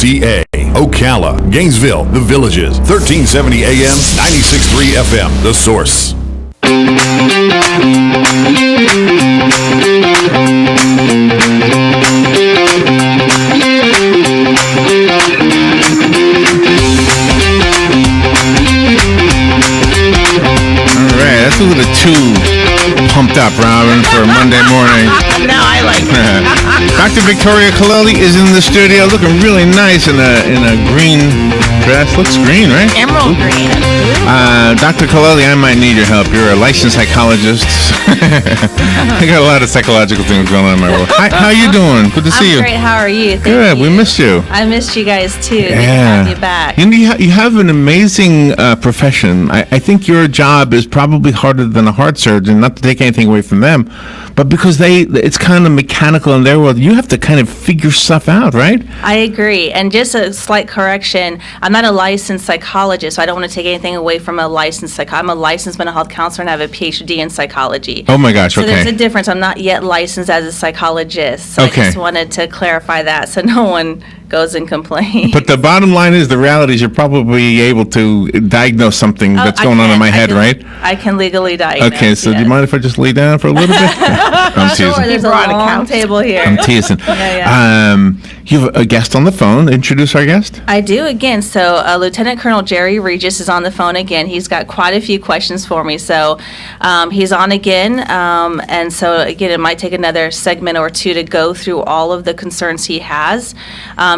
WCA, Ocala, Gainesville, The Villages, 1370 AM, 96.3 FM, The Source. That's a little too pumped up, Robin, for a Monday morning. No, I like it. Dr. Victoria Colleli is in the studio, looking really nice in a green dress. Looks green, right? Emerald green. Dr. Colleli, I might need your help. You're a licensed psychologist. I got a lot of psychological things going on in my world. Hi, how you doing? Good to see you. I'm great. How are you? Good. We missed you. I missed you guys too. Yeah. Good to have you back. You have an amazing profession. I think your job is probably harder than a heart surgeon, not to take anything away from them, but because it's kind of mechanical in their world, you have to kind of figure stuff out, right? I agree. And just a slight correction, I'm not a licensed psychologist, so I don't want to take anything away from a licensed psychologist. I'm a licensed mental health counselor and I have a PhD in psychology. Oh my gosh, okay. So there's a difference. I'm not yet licensed as a psychologist. So Okay. I just wanted to clarify that so no one goes and complains. But the bottom line is, the reality is you're probably able to diaghnose something that's going on in my head, right? I can legally diagnose. Okay, so do you yes. mind if I just lay down for a little bit? I'm Sure, teasing. there's a long table here. I'm teasing. Yeah. You have a guest on the phone. Introduce our guest. I do again. So Lieutenant Colonel Jerry Regis is on the phone again. He's got quite a few questions for me. So he's on again. And so again, it might take another segment or two to go through all of the concerns he has.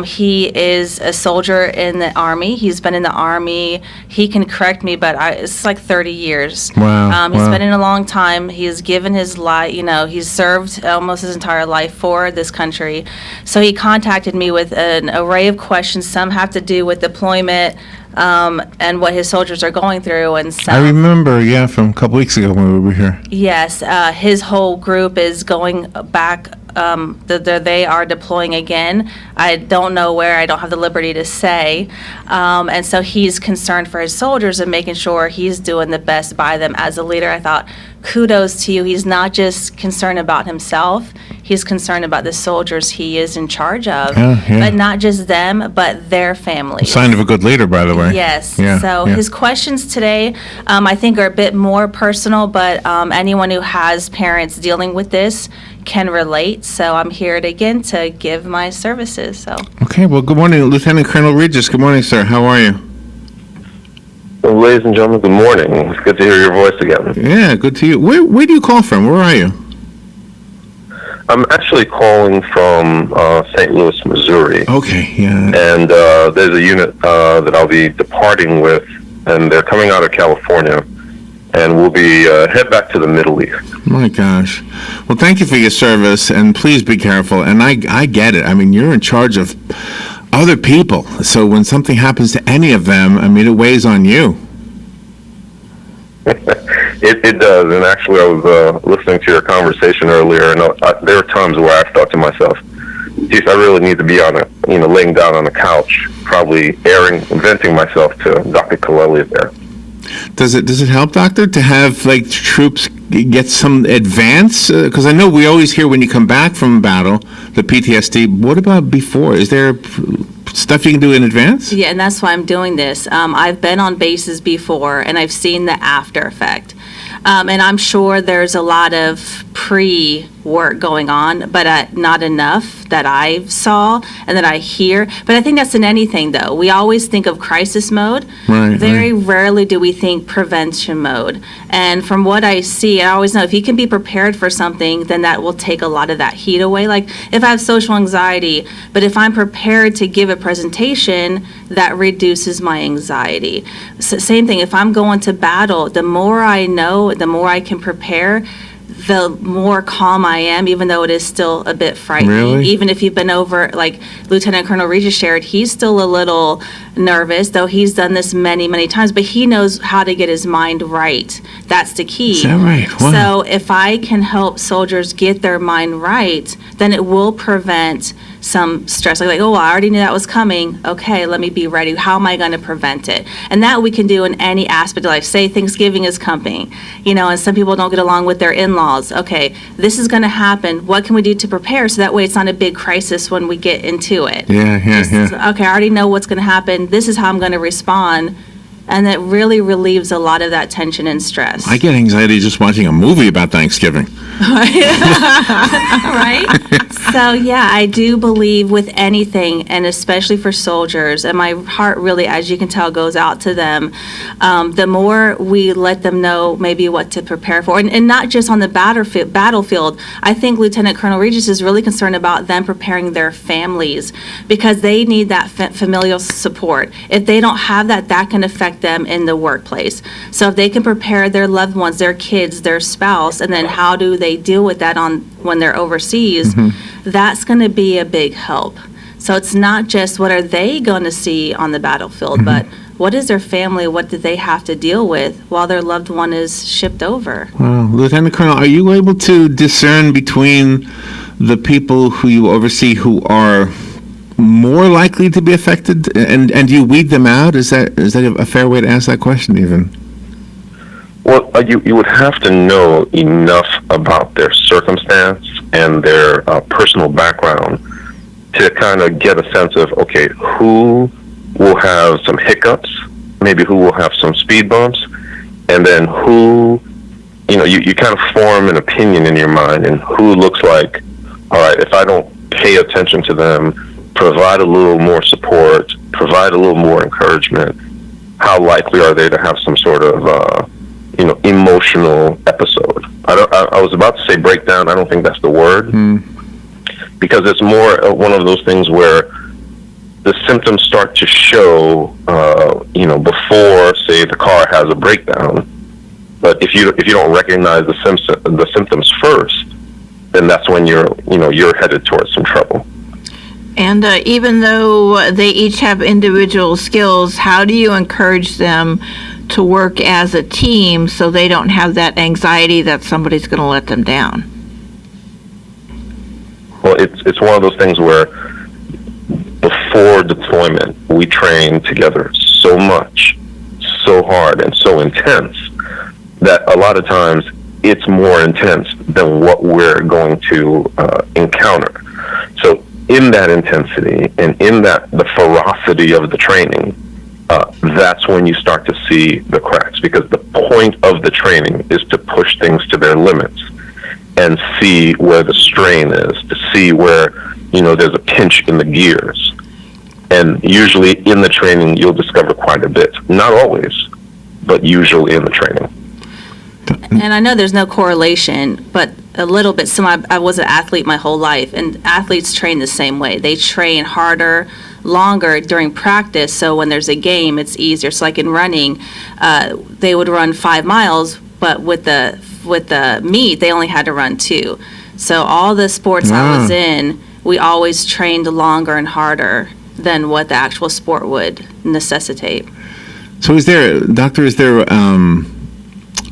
He is a soldier in the Army. He's been in the Army. He can correct me, but it's like 30 years. Wow. He's been in a long time. He's given his life, he's served almost his entire life for this country. So he contacted me with an array of questions. Some have to do with deployment and what his soldiers are going through. And some, I remember, from a couple weeks ago when we were here. Yes, his whole group is going back. They are deploying again. I don't know where. I don't have the liberty to say. And so he's concerned for his soldiers and making sure he's doing the best by them. As a leader, I thought, kudos to you. He's not just concerned about himself. He's concerned about the soldiers he is in charge of. Yeah. But not just them, but their families. Sign of a good leader, by the way. Yes. Yeah, So yeah. his questions today, I think, are a bit more personal, but anyone who has parents dealing with this can relate. So I'm here again to give my services. So. Okay, well, good morning, Lieutenant Colonel Regis. Good morning, sir. How are you? Well, ladies and gentlemen, good morning. It's good to hear your voice again. Yeah, good to you. Where do you call from? Where are you? I'm actually calling from St. Louis, Missouri. Okay, yeah. And there's a unit that I'll be departing with, and they're coming out of California, and we'll be head back to the Middle East. My gosh. Well, thank you for your service, and please be careful. And I get it. I mean, you're in charge of other people, so when something happens to any of them, I mean, it weighs on you. It does, and actually I was listening to your conversation earlier, and there are times where I thought to myself, geez, I really need to be laying down on the couch, probably venting myself to Dr. Colleli there. Does it help, Doctor, to have troops get some advance? Because I know we always hear when you come back from battle, the PTSD. What about before? Is there stuff you can do in advance? Yeah, and that's why I'm doing this. I've been on bases before, and I've seen the after effect. And I'm sure there's a lot of pre-work going on, but not enough that I saw and that I hear. But I think that's in anything, though. We always think of crisis mode. Right. Very rarely do we think prevention mode. And from what I see, I always know if you can be prepared for something, then that will take a lot of that heat away. Like if I have social anxiety, but if I'm prepared to give a presentation, that reduces my anxiety. So same thing, if I'm going to battle, the more I know, the more I can prepare, the more calm I am, even though it is still a bit frightening. Really? Even if you've been over, like Lieutenant Colonel Regis shared, he's still a little nervous, though he's done this many, many times, but he knows how to get his mind right. That's the key. Is that right? Wow. So if I can help soldiers get their mind right, then it will prevent some stress, like, oh, I already knew that was coming. Okay, let me be ready. How am I going to prevent it? And that we can do in any aspect of life. Say Thanksgiving is coming, and some people don't get along with their in-laws. Okay, this is going to happen. What can we do to prepare so that way it's not a big crisis when we get into it? Yeah. Okay, I already know what's going to happen. This is how I'm going to respond. And it really relieves a lot of that tension and stress. I get anxiety just watching a movie about Thanksgiving. Right? So, yeah, I do believe with anything, and especially for soldiers, and my heart really, as you can tell, goes out to them. The more we let them know maybe what to prepare for, and not just on the battlefield. I think Lieutenant Colonel Regis is really concerned about them preparing their families, because they need that familial support. If they don't have that, that can affect them in the workplace. So if they can prepare their loved ones, their kids, their spouse, and then how do they deal with that when they're overseas, that's going to be a big help. So it's not just what are they going to see on the battlefield, but what is their family, what do they have to deal with while their loved one is shipped over? Well, Lieutenant Colonel, are you able to discern between the people who you oversee who are more likely to be affected, and do you weed them out? Is that a fair way to ask that question, even? Well, you would have to know enough about their circumstance and their personal background to kind of get a sense of, okay, who will have some hiccups, maybe who will have some speed bumps, and then who, you kind of form an opinion in your mind, and who looks like, all right, if I don't pay attention to them, provide a little more support, provide a little more encouragement, how likely are they to have some sort of, emotional episode? I was about to say breakdown. I don't think that's the word, because it's more one of those things where the symptoms start to show, before, say, the car has a breakdown. But if you don't recognize the symptoms first, then that's when you're headed towards some trouble. And even though they each have individual skills, how do you encourage them to work as a team so they don't have that anxiety that somebody's going to let them down? Well, it's one of those things where before deployment, we train together so much, so hard, and so intense that a lot of times it's more intense than what we're going to encounter. So in that intensity and in the ferocity of the training, that's when you start to see the cracks, because the point of the training is to push things to their limits and see where the strain is, to see where, there's a pinch in the gears. And usually in the training, you'll discover quite a bit. Not always, but usually in the training. And I know there's no correlation, but a little bit. So I was an athlete my whole life, and athletes train the same way. They train harder, longer during practice, so when there's a game, it's easier. So like in running, they would run 5 miles, but with the meet, they only had to run 2. So all the sports I was in, we always trained longer and harder than what the actual sport would necessitate. So is there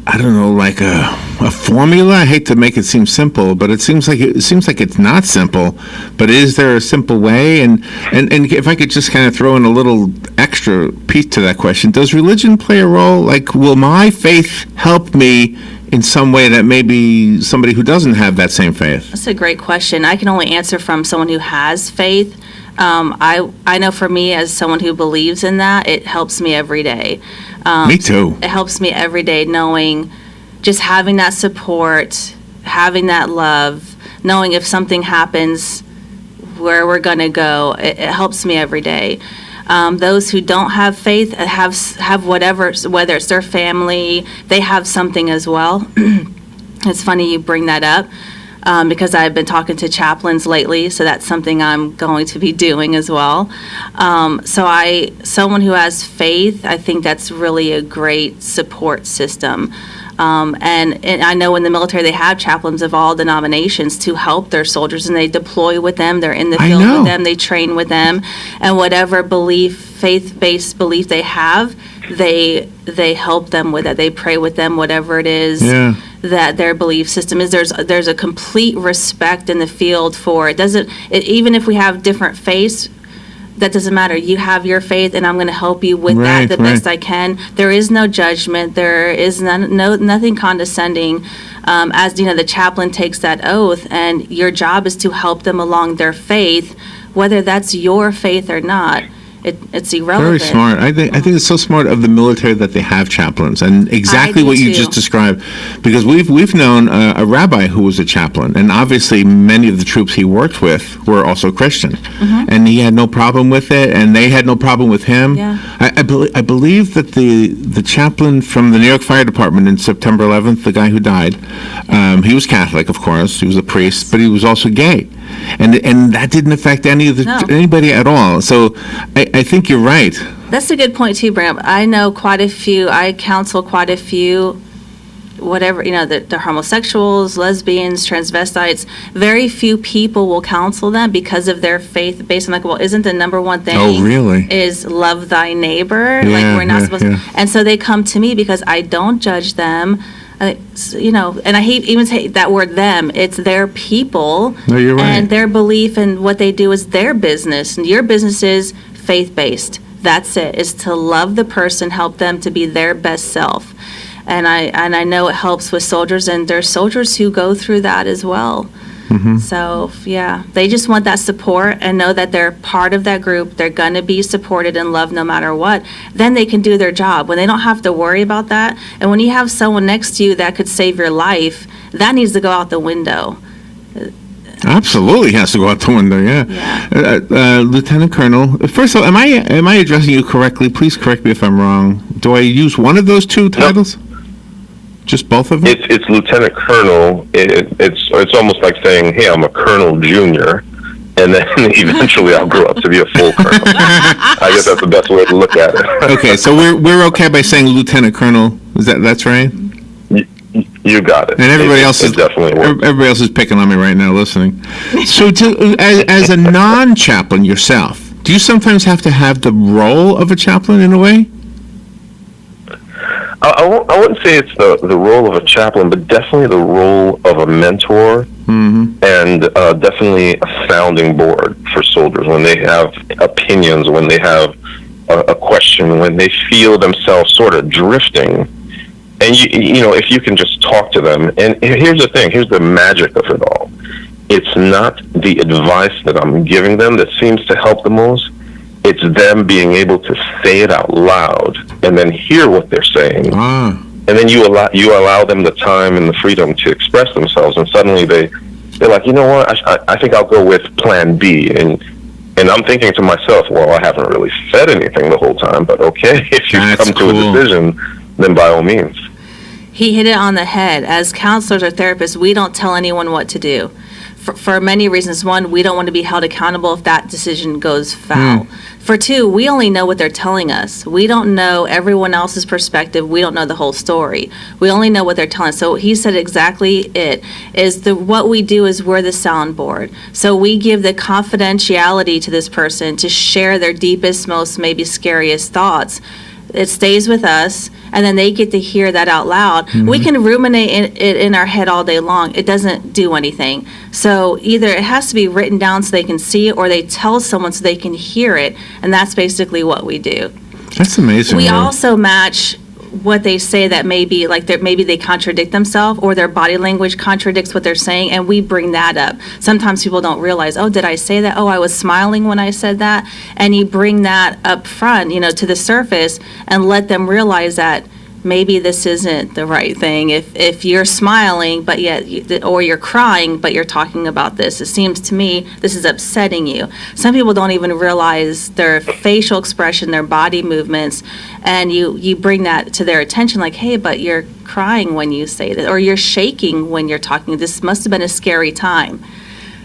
I don't know, like a formula? I hate to make it seem simple, but it seems like it's not simple. But is there a simple way? And if I could just kind of throw in a little extra piece to that question, does religion play a role? Like, will my faith help me in some way that maybe somebody who doesn't have that same faith? That's a great question. I can only answer from someone who has faith. I know for me, as someone who believes in that, it helps me every day. Me too. It helps me every day knowing, just having that support, having that love, knowing if something happens, where we're going to go. It helps me every day. Those who don't have faith have whatever, whether it's their family, they have something as well. It's funny you bring that up. Because I've been talking to chaplains lately, so that's something I'm going to be doing as well. Someone who has faith, I think that's really a great support system. And I know in the military they have chaplains of all denominations to help their soldiers, and they deploy with them, they're in the field with them, they train with them, and whatever faith-based belief they have, they help them with it. They pray with them, whatever it is. Yeah. that their belief system is. There's a complete respect in the field for it. Even if we have different faiths, that doesn't matter. You have your faith, and I'm going to help you with that the best I can. There is no judgment. There is nothing condescending. As you know, the chaplain takes that oath, and your job is to help them along their faith, whether that's your faith or not. It's irrelevant. Very smart. I think it's so smart of the military that they have chaplains, and exactly what you just described. Because we've known a rabbi who was a chaplain, and obviously many of the troops he worked with were also Christian, and he had no problem with it, and they had no problem with him. Yeah. I believe that the chaplain from the New York Fire Department in September 11th, the guy who died, he was Catholic, of course. He was a priest, but he was also gay. And that didn't affect anybody at all. So I think you're right. That's a good point too, Bram. I know quite a few. I counsel quite a few. Whatever, the homosexuals, lesbians, transvestites. Very few people will counsel them because of their faith, based on well, isn't the number one thing? Oh, really? Is love thy neighbor? Yeah, we're not supposed to. And so they come to me because I don't judge them. And I even say that word them. It's their people. No, you're right. And their belief and what they do is their business. And your business is faith-based. That's it. Is to love the person, help them to be their best self. And I know it helps with soldiers, and there's soldiers who go through that as well. So, they just want that support and know that they're part of that group. They're going to be supported and loved no matter what. Then they can do their job. When they don't have to worry about that, and when you have someone next to you that could save your life, that needs to go out the window. Absolutely has to go out the window, Lieutenant Colonel, first of all, am I addressing you correctly? Please correct me if I'm wrong. Do I use one of those two titles? Just both of them? It's Lieutenant Colonel. It's almost like saying, hey, I'm a Colonel Junior, and then eventually I'll grow up to be a full colonel. I guess that's the best way to look at it. Okay, so we're okay by saying Lieutenant Colonel. That's right? You got it. And everybody else is definitely works. Everybody else is picking on me right now, listening. So, as a non-chaplain yourself, do you sometimes have to have the role of a chaplain in a way? I wouldn't say it's the role of a chaplain, but definitely the role of a mentor, and definitely a sounding board for soldiers when they have opinions, when they have a question, when they feel themselves sort of drifting. And if you can just talk to them, and here's the thing, here's the magic of it all. It's not the advice that I'm giving them that seems to help the most. It's them being able to say it out loud and then hear what they're saying. And then you allow them the time and the freedom to express themselves, and suddenly they're like, you know what, I think I'll go with plan B. And I'm thinking to myself, well, I haven't really said anything the whole time, but okay, if you come to a decision, then by all means. He hit it on the head. As counselors or therapists, we don't tell anyone what to do. For many reasons. One, we don't want to be held accountable if that decision goes foul. For two, we only know what they're telling us. We don't know everyone else's perspective. We don't know the whole story. We only know what they're telling us. So he said exactly what we do is we're the soundboard. So we give the confidentiality to this person to share their deepest, most maybe scariest thoughts. It stays with us, and then they get to hear that out loud. We can ruminate it in our head all day long. It doesn't do anything. So either it has to be written down so they can see it, or they tell someone so they can hear it, and that's basically what we do. That's amazing. We also match what they say that maybe maybe they contradict themselves, or their body language contradicts what they're saying, and we bring that up. Sometimes people don't realize, oh, did I say that? Oh, I was smiling when I said that. And you bring that up front, to the surface, and let them realize that maybe this isn't the right thing. If you're smiling, but yet, or you're crying, but you're talking about this, it seems to me this is upsetting you. Some people don't even realize their facial expression, their body movements, and you bring that to their attention, like, hey, but you're crying when you say that, or you're shaking when you're talking. This must have been a scary time.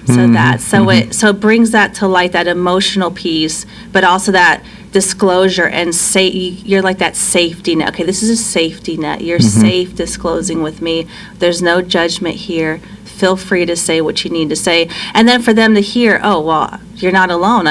So it brings that to light, that emotional piece, but also that disclosure, and you're like that safety net. Okay, this is a safety net. You're safe disclosing with me. There's no judgment here. Feel free to say what you need to say. And then for them to hear, oh, well, you're not alone.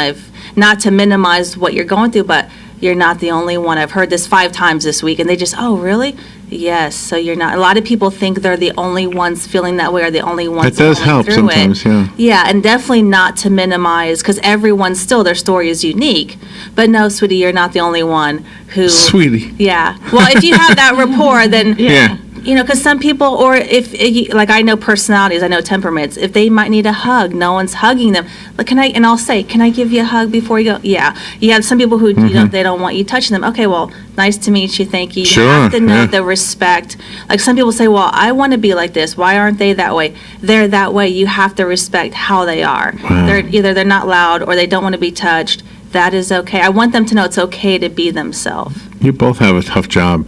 Not to minimize what you're going through, but you're not the only one. I've heard this 5 times this week, and they just, oh, really? Yes, so you're not. A lot of people think they're the only ones feeling that way, or the only ones That does going help through sometimes, it. yeah. Yeah, and definitely not to minimize, because everyone's still, their story is unique. But no, sweetie, you're not the only one who. Sweetie. Yeah. Well, if you have that rapport, then. Yeah. You know, because some people, or like I know personalities, I know temperaments, if they might need a hug, no one's hugging them. Like, and I'll say, can I give you a hug before you go? Yeah. You have some people who, they don't want you touching them. Okay, well, nice to meet you, thank you. You have to know the respect. Like some people say, well, I want to be like this. Why aren't they that way? They're that way. You have to respect how they are. They're not loud or they don't want to be touched. That is okay. I want them to know it's okay to be themselves. You both have a tough job.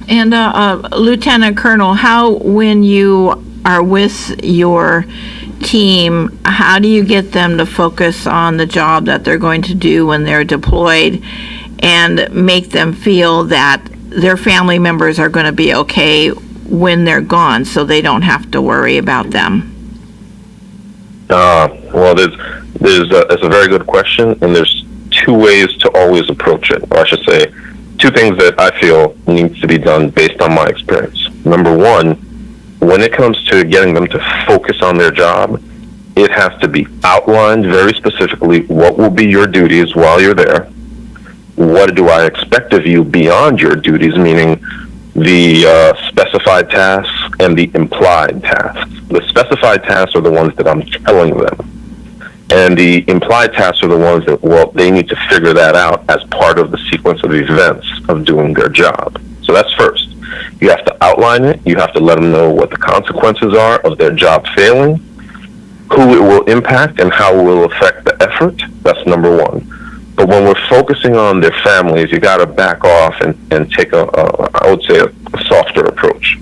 And Lieutenant Colonel, when you are with your team, how do you get them to focus on the job that they're going to do when they're deployed and make them feel that their family members are going to be okay when they're gone so they don't have to worry about them? Well, it's a very good question, and there's 2 ways to always approach it. Or I should say, 2 things that I feel needs to be done based on my experience. Number 1, when it comes to getting them to focus on their job, it has to be outlined very specifically what will be your duties while you're there. What do I expect of you beyond your duties, meaning the specified tasks and the implied tasks. The specified tasks are the ones that I'm telling them. And the implied tasks are the ones that, well, they need to figure that out as part of the sequence of events of doing their job. So that's first. You have to outline it. You have to let them know what the consequences are of their job failing, who it will impact, and how it will affect the effort. That's number 1. But when we're focusing on their families, you got to back off and take I would say, a softer approach.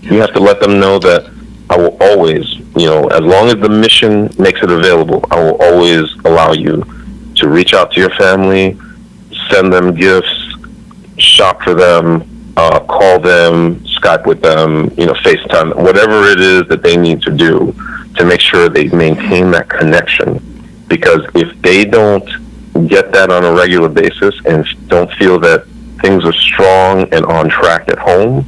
You have to let them know that I will always, as long as the mission makes it available, I will always allow you to reach out to your family, send them gifts, shop for them, call them, Skype with them, FaceTime, whatever it is that they need to do to make sure they maintain that connection. Because if they don't get that on a regular basis and don't feel that things are strong and on track at home,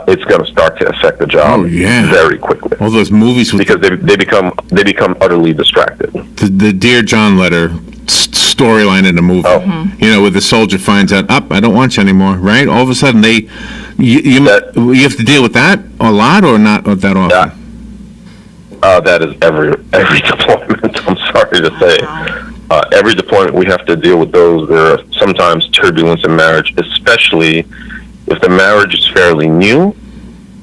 it's going to start to affect the job very quickly. All those movies with because they become utterly distracted. The Dear John letter storyline in the movie. Where the soldier finds out, I don't want you anymore, right? All of a sudden, you have to deal with that a lot or not that often? That is every deployment. I'm sorry to say. Every deployment we have to deal with those. There are sometimes turbulence in marriage, especially if the marriage is fairly new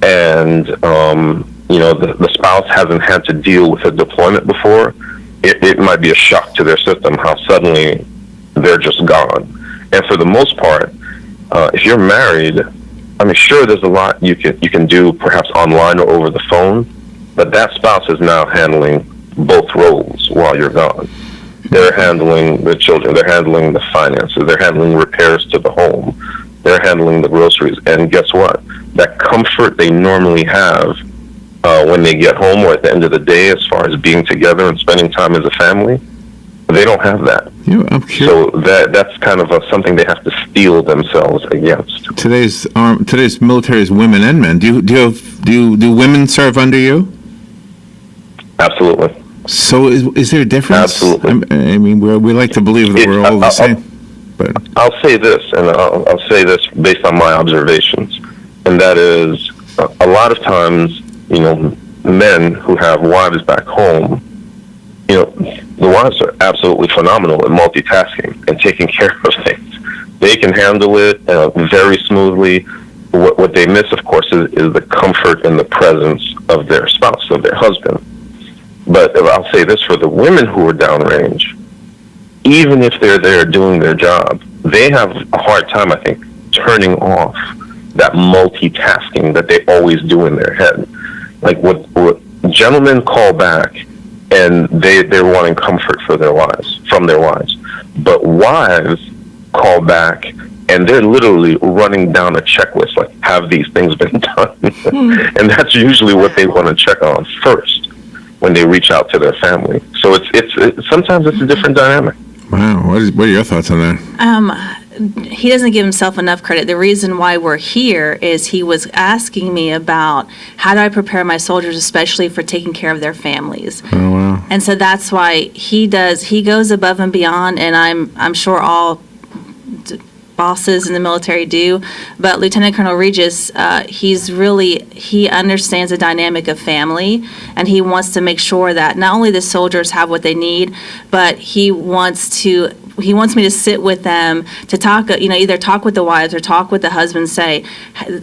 and the spouse hasn't had to deal with a deployment before. It might be a shock to their system how suddenly they're just gone. And for the most part, if you're married, sure, there's a lot you can do perhaps online or over the phone, but that spouse is now handling both roles while you're gone. They're handling the children, they're handling the finances, they're handling repairs to the home, they're handling the groceries. And guess what? That comfort they normally have when they get home or at the end of the day, as far as being together and spending time as a family, they don't have that. So that's kind of something they have to steel themselves against. Today's military is women and men. Do women serve under you? Absolutely. So is there a difference? Absolutely. We like to believe that we're all the same. But I'll say this, and I'll say this based on my observations, and that is a lot of times, men who have wives back home, the wives are absolutely phenomenal at multitasking and taking care of things. They can handle it very smoothly. What they miss, of course, is the comfort and the presence of their spouse, of their husband. But I'll say this for the women who are downrange, even if they're there doing their job, they have a hard time, I think, turning off that multitasking that they always do in their head. Like what gentlemen call back, and they're wanting comfort from their wives. But wives call back, and they're literally running down a checklist, like, have these things been done? And that's usually what they want to check on first when they reach out to their family. So it's sometimes it's a different dynamic. Wow. What are your thoughts on that? He doesn't give himself enough credit. The reason why we're here is he was asking me about how do I prepare my soldiers, especially for taking care of their families. Oh, wow. And so that's why he goes above and beyond, and I'm sure all bosses in the military do, but Lieutenant Colonel Regis, he understands the dynamic of family, and he wants to make sure that not only the soldiers have what they need, but he wants me to sit with them to talk, either talk with the wives or talk with the husbands, say,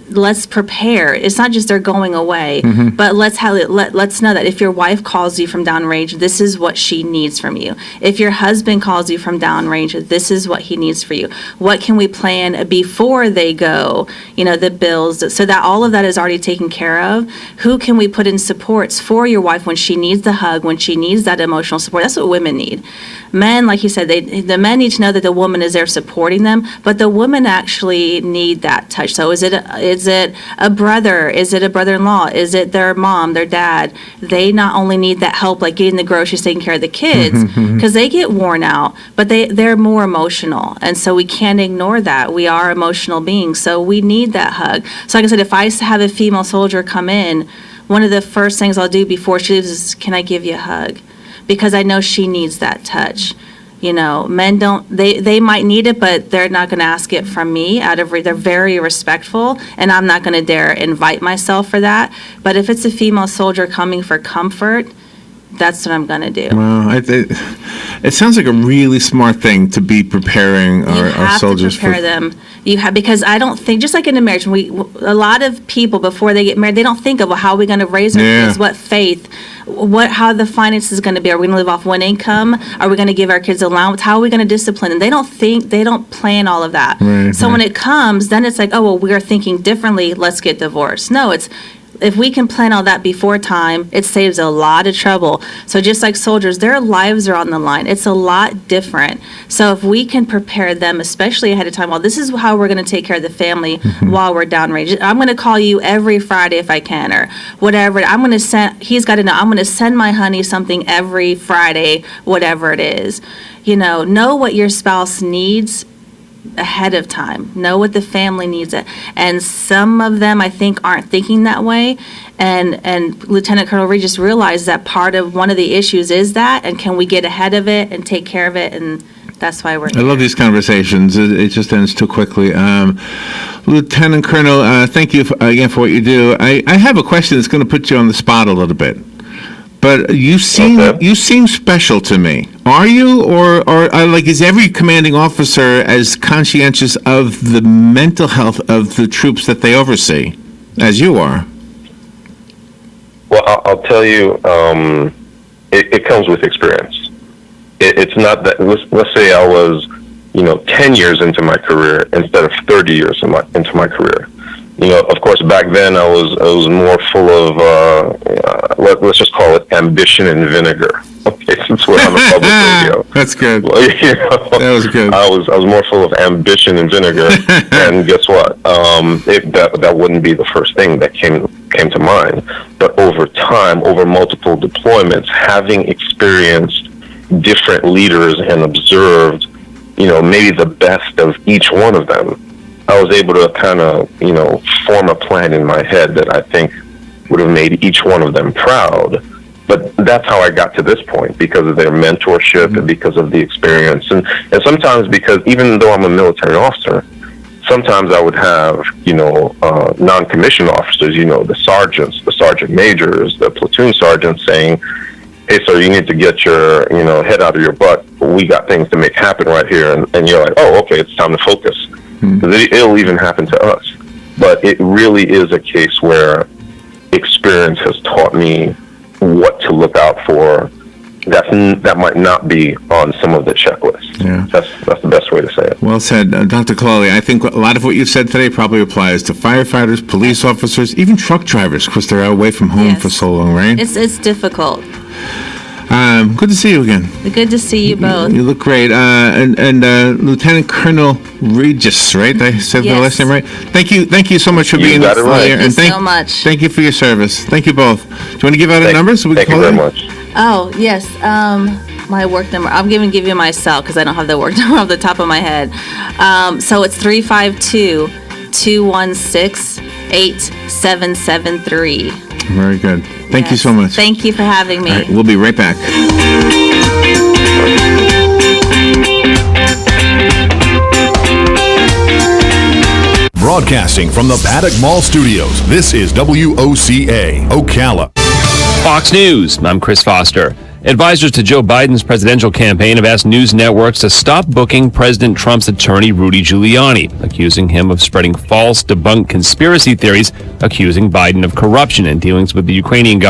let's prepare. It's not just they're going away, but let's know that if your wife calls you from downrange, this is what she needs from you. If your husband calls you from downrange, this is what he needs for you. What can we plan before they go, the bills, so that all of that is already taken care of? Who can we put in supports for your wife when she needs the hug, when she needs that emotional support? That's what women need. Men, like you said, the men need to know that the woman is there supporting them, but the women actually need that touch. So is it a brother? Is it a brother-in-law? Is it their mom, their dad? They not only need that help, like getting the groceries, taking care of the kids, because they get worn out, but they're more emotional, and so we can't ignore that. We are emotional beings, so we need that hug. So like I said, if I have a female soldier come in, one of the first things I'll do before she leaves is, can I give you a hug? Because I know she needs that touch. Men don't, they might need it, but they're not going to ask it from me. They're very respectful, and I'm not going to dare invite myself for that. But if it's a female soldier coming for comfort, that's what I'm going to do. Well, it sounds like a really smart thing to be preparing our soldiers for. You have to prepare them. You have, because I don't think, just like in a marriage, a lot of people before they get married, they don't think of, well, how are we going to raise our kids? What faith? How the finances is going to be? Are we going to live off one income? Are we going to give our kids allowance? How are we going to discipline them? They don't plan all of that. So when it comes, then it's like, oh, well, we are thinking differently. Let's get divorced. No, if we can plan all that before time, it saves a lot of trouble. So just like soldiers, their lives are on the line. It's a lot different. So if we can prepare them, especially ahead of time, well, this is how we're going to take care of the family while we're downrange. I'm going to call you every Friday if I can, or whatever. He's got to know, I'm going to send my honey something every Friday, whatever it is. Know what your spouse needs ahead of time. Know what the family needs it. And some of them, I think, aren't thinking that way. And Lieutenant Colonel Regis realized that one of the issues is that, and can we get ahead of it and take care of it? And that's why we're here. I love these conversations. It just ends too quickly. Lieutenant Colonel, thank you again for what you do. I have a question that's going to put you on the spot a little bit. But you seem special to me. Are you, or is every commanding officer as conscientious of the mental health of the troops that they oversee as you are? Well, I'll tell you, it comes with experience. It's not that. Let's say I was, 10 years into my career instead of 30 years into my career. Of course, back then I was more full of let's just call it ambition and vinegar. Okay, since we're on the public radio, that's good. Well, that was good. I was more full of ambition and vinegar, and guess what? That wouldn't be the first thing that came to mind. But over time, over multiple deployments, having experienced different leaders and observed, maybe the best of each one of them, I was able to kind of, form a plan in my head that I think would have made each one of them proud. But that's how I got to this point, because of their mentorship and because of the experience. And sometimes because even though I'm a military officer, sometimes I would have, non-commissioned officers, the sergeants, the sergeant majors, the platoon sergeants saying, hey, sir, you need to get your, head out of your butt. We got things to make happen right here. And you're like, oh, okay, it's time to focus. It'll even happen to us. But it really is a case where experience has taught me what to look out for that might not be on some of the checklists. Yeah. That's the best way to say it. Well said. Dr. Colleli, I think a lot of what you've said today probably applies to firefighters, police officers, even truck drivers, because they're away from home for so long, right? It's difficult. Good to see you again. Good to see you both. You look great. And Lieutenant Colonel Regis, right? I said the last name right? Thank you so much for being here. Thank you so much. Thank you for your service. Thank you both. Do you want to give out a number so we can call you? Thank you very much. Oh, yes. My work number, I'm going to give you my cell because I don't have the work number off the top of my head. So it's 352-216-8773. Very good. Thank you so much. Thank you for having me. All right, we'll be right back. Broadcasting from the Paddock Mall Studios, this is WOCA, Ocala. Fox News, I'm Chris Foster. Advisors to Joe Biden's presidential campaign have asked news networks to stop booking President Trump's attorney Rudy Giuliani, accusing him of spreading false, debunked conspiracy theories, accusing Biden of corruption and dealings with the Ukrainian government.